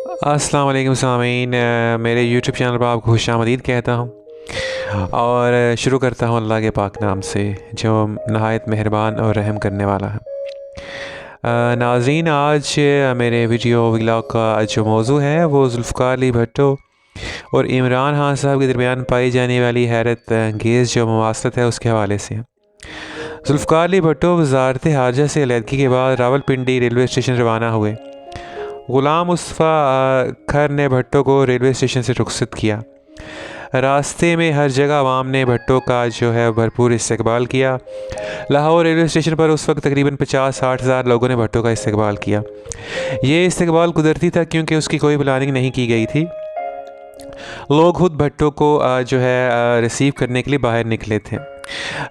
अस्सलाम वालेकुम सामीन, मेरे यूट्यूब चैनल पर आपको खुशामदीद कहता हूँ और शुरू करता हूँ अल्लाह के पाक नाम से जो नहायत मेहरबान और रहम करने वाला है। नाज़रीन, आज मेरे वीडियो व्लॉग का जो मौजू है वो जुल्फ़िकार अली भुट्टो और इमरान खान साहब के दरमियान पाई जाने वाली हैरत अंगेज़ जो मवासलत है उसके हवाले से है। जुल्फ़िकार अली भुट्टो वज़ारत ख़ारजा से अलहदगी के बाद रावलपिंडी रेलवे स्टेशन रवाना हुए। ग़ुलाम मुस्तफ़ा खर ने भुट्टो को रेलवे स्टेशन से रुखसत किया। रास्ते में हर जगह आवाम ने भुट्टो का जो है भरपूर इस्तकबाल किया। लाहौर रेलवे स्टेशन पर उस वक्त तकरीबन 50-60 हज़ार लोगों ने भुट्टो का इस्तकबाल किया। ये इस्तकबाल कुदरती था क्योंकि उसकी कोई प्लानिंग नहीं की गई थी। लोग खुद भुट्टो को जो है रिसीव करने के लिए बाहर निकले थे।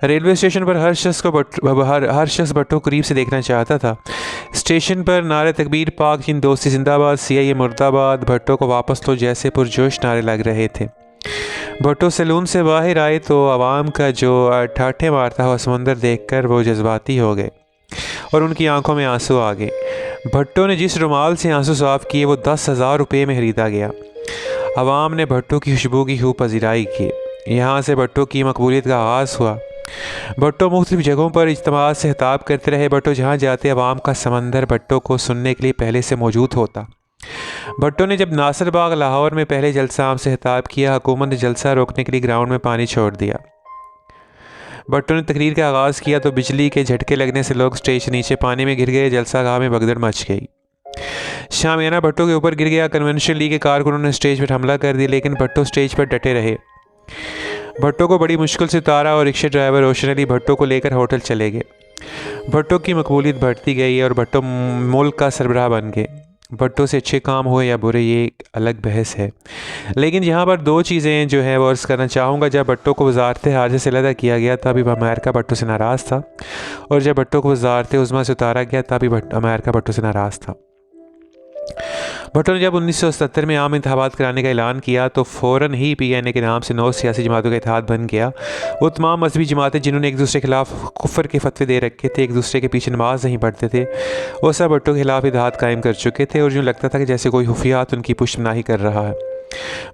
रेलवे स्टेशन पर हर शख्स भुट्टो करीब से देखना चाहता था। स्टेशन पर नारे तकबीर, पाक चीन दोस्ती जिंदाबाद, CIA मुर्दाबाद, भुट्टो को वापस लो जैसे पुरजोश नारे लग रहे थे। भुट्टो सैलून से बाहर आए तो आवाम का जो ठाठे मारता हुआ समंदर देखकर वो जज्बाती हो गए और उनकी आंखों में आंसू आ गए। भुट्टो ने जिस रुमाल से आंसू साफ किए वो 10,000 रुपये में खरीदा गया। आवाम ने भुट्टो की खुशबू की खूब पजीराई की। यहाँ से भुट्टो की मकबूलियत का आगाज़ हुआ। भुट्टो मुख्तलिफ जगहों पर इज्तिमात से खिताब करते रहे। भुट्टो जहाँ जाते अवाम का समंदर भुट्टो को सुनने के लिए पहले से मौजूद होता। भुट्टो ने जब नासिर बाग लाहौर में पहले जलसा आम से खिताब किया, हुकूमत ने जलसा रोकने के लिए ग्राउंड में पानी छोड़ दिया। भुट्टो ने तकरीर का आगाज़ किया तो बिजली के झटके लगने से लोग स्टेज नीचे पानी में गिर गए। जलसा गाह में भगदड़ मच गई। शामियाना भुट्टो के ऊपर गिर गया। कन्वेंशन लीग के कारकुनों ने स्टेज पर हमला कर दिया लेकिन भुट्टो स्टेज पर डटे रहे। भुट्टो को बड़ी मुश्किल से उतारा और रिक्शा ड्राइवर रोशन अली भुट्टो को लेकर होटल चले गए। भुट्टो की मकबूलियत बढ़ती गई और भुट्टो मुल्क का सरबराह बन गए। भुट्टो से अच्छे काम हुए या बुरे ये एक अलग बहस है, लेकिन यहाँ पर दो चीज़ें जो है वो अर्ज़ करना चाहूँगा। जब भुट्टो को वज़ारत ख़ारजा से अलहदा किया गया तभी अमेरिका भुट्टो से नाराज़ था, और जब भुट्टो को वज़ारत उज़्मा से उतारा गया तभी अमेरिका भुट्टो से नाराज़ था। भुट्टो ने जब 1970 में आम इंतखाबात कराने का ऐलान किया तो फ़ौरन ही PNA के नाम से 9 सियासी जमातों का इत्तेहाद बन गया। वो तमाम मजहबी जमातें जिन्होंने एक दूसरे के खिलाफ कुफ्र के फतवे दे रखे थे, एक दूसरे के पीछे नमाज नहीं पढ़ते थे, वो सब भुट्टो के खिलाफ इत्तेहाद कायम कर चुके थे और जो लगता था कि जैसे कोई खुफियात उनकी पुष्टनाही कर रहा है।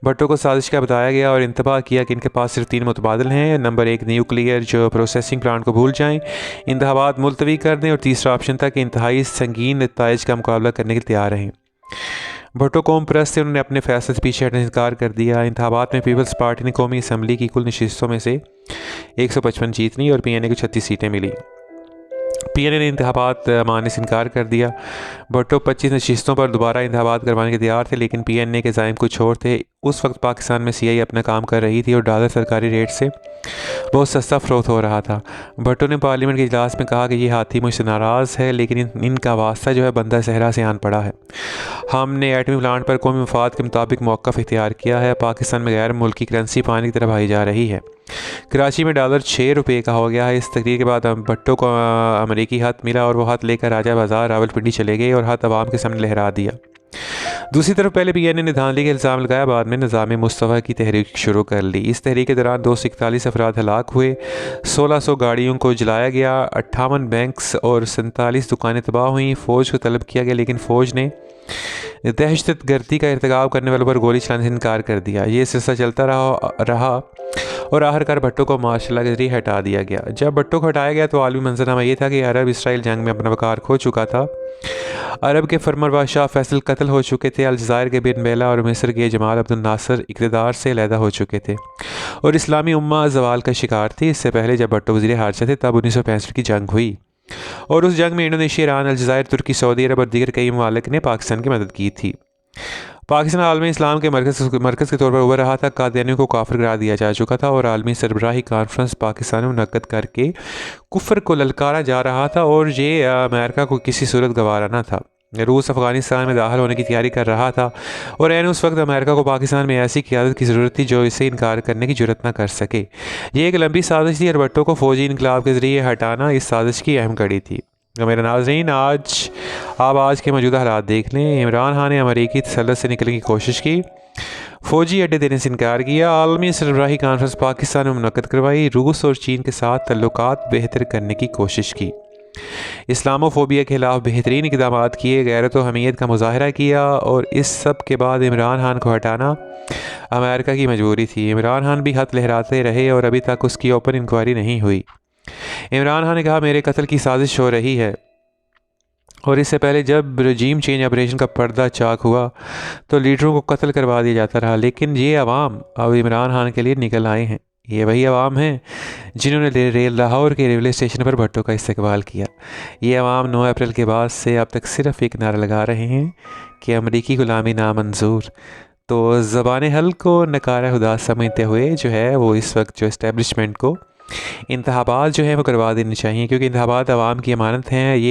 भुट्टो को साजिश का बताया गया और इंतबाह किया कि इनके पास सिर्फ 3 मुतबादिल हैं। नंबर 1 न्यूक्लियर जो प्रोसेसिंग प्लांट को भूल जाएं, इंतखाबात मुलतवी कर दें, और तीसरा ऑप्शन था कि इंतहाई संगीन नताइज का मुकाबला करने के लिए तैयार रहें। भुट्टो कौम परस्त थे, उन्होंने अपने फैसले से पीछे हटने से इनकार कर दिया। इंतखाबात में पीपल्स पार्टी ने कौमी असम्बली की कुल नशिस्तों में से 155 जीत ली और PNA को 36 सीटें मिली। PNA ने इंतखाबात मानने से इनकार कर दिया। भुट्टो 25 नशिस्तों पर दोबारा इंतखाबात करवाने के तैयार थे, लेकिन PNA के ज़ाइम कुछ और थे। उस वक्त पाकिस्तान में CIA अपना काम कर रही थी और डॉलर सरकारी रेट से बहुत सस्ता फ़रोख्त हो रहा था। भुट्टो ने पार्लियामेंट के इजलास में कहा कि ये हाथी मुझसे नाराज़ है, लेकिन इनका वास्ता जो है बंदा सहरा से आन पड़ा है। हमने एटमी प्लांट पर कौमी मफाद के मुताबिक मौक़िफ़ इख्तियार किया है। पाकिस्तान में गैर मुल्की करेंसी पानी की तरफ आई जा रही है। कराची में डॉलर 6 रुपये का हो गया है। इस तकरीर के बाद भुट्टो को अमरीकी हथ मिला और वो हथ लेकर राजा बाज़ार रावलपिंडी चले गए और हथ अवाम के सामने लहरा दिया। दूसरी तरफ पहले PNA ने धांधली का इल्ज़ाम लगाया, बाद में निज़ाम मुस्तफ़ा की तहरीक शुरू कर ली। इस तहरीक के दौरान 241 अफराद हलाक हुए, 1600 गाड़ियों को जलाया गया, 58 बैंक्स और 47 दुकानें तबाह हुई। फ़ौज को तलब किया गया लेकिन फ़ौज ने दहशत गर्दी का इर्तिकाब करने वालों पर गोली चलाने से इनकार कर दिया। ये सिलसिला चलता रहा और आखिरकार भुट्टो को मार्शल के जरिए हटा दिया गया। जब भुट्टो को हटाया गया तो आलमी मंजरनामा ये था कि अरब इसराइल जंग में अपना वक़ार खो चुका था। अरब के फरमान बादशाह फैसल कत्ल हो चुके थे। अलजायर के बिन बेला और मिस्र के जमाल अब्दुल नासिर इक़्तिदार से अलहदा हो चुके थे और इस्लामी उम्मा ज़वाल का शिकार थी। इससे पहले जब भुट्टो वज़ीर ख़ारजा थे तब 1965 की जंग हुई और उस जंग में इंडोनेशिया, ईरान, अलजायर, तुर्की, सऊदी अरब और दीगर कई ममालिक ने पाकिस्तान की मदद की थी। पाकिस्तान आलमी इस्लाम के मरकज़ के तौर पर उभर रहा था। कादियानियों को काफिर करार दिया जा चुका था और आलमी सरबराही कॉन्फ्रेंस पाकिस्तान में मुनक़्क़द करके कुफ्र को ललकारा जा रहा था और ये अमेरिका को किसी सूरत गवारा न था। रूस अफ़गानिस्तान में दाखिल होने की तैयारी कर रहा था और ऐन उस वक्त अमेरिका को पाकिस्तान में ऐसी क़यादत की ज़रूरत थी जो इसे इनकार करने की जुर्रत न कर सके। ये एक लंबी साजिश थी और भुट्टो को फ़ौजी इनकलाब के ज़रिए हटाना इस साजिश की अहम कड़ी थी। तो मेरे नाज़रीन, आज के मौजूदा हालात देख लें। इमरान खान ने अमरीकी तसल्लुत से निकलने की कोशिश की, फ़ौजी अड्डे देने से इनकार किया, आलमी सरबराही कॉन्फ्रेंस पाकिस्तान में मुनक़्क़द करवाई, रूस और चीन के साथ तल्लुकात बेहतर करने की कोशिश की। इस्लामोफोबिया के खिलाफ बेहतरीन इकदाम किए, गैरत व हमीयत का मुजाहरा किया और इस सब के बाद इमरान खान को हटाना अमेरिका की मजबूरी थी। इमरान खान भी हाथ लहराते रहे और अभी तक उसकी ओपन इंक्वायरी नहीं हुई। इमरान खान ने कहा मेरे कत्ल की साजिश हो रही है, और इससे पहले जब रजीम चेंज ऑपरेशन का पर्दा चाक हुआ तो लीडरों को कत्ल करवा दिया जाता रहा। लेकिन ये अवाम अब इमरान खान के लिए निकल आए हैं। ये वही अवाम हैं जिन्होंने लाहौर के रेलवे स्टेशन पर भट्टो का इस्तकबाल किया। ये अवाम 9 अप्रैल के बाद से अब तक सिर्फ एक नारा लगा रहे हैं कि अमरीकी ग़ुलामी नामंजूर। तो ज़बान हल को नकारा खुदा समझते हुए जो है वो इस वक्त जो इस्टेब्लिशमेंट को इंतखाबात जो है वो करवा देने चाहिए, क्योंकि इंतखाबात अवाम की अमानत हैं। ये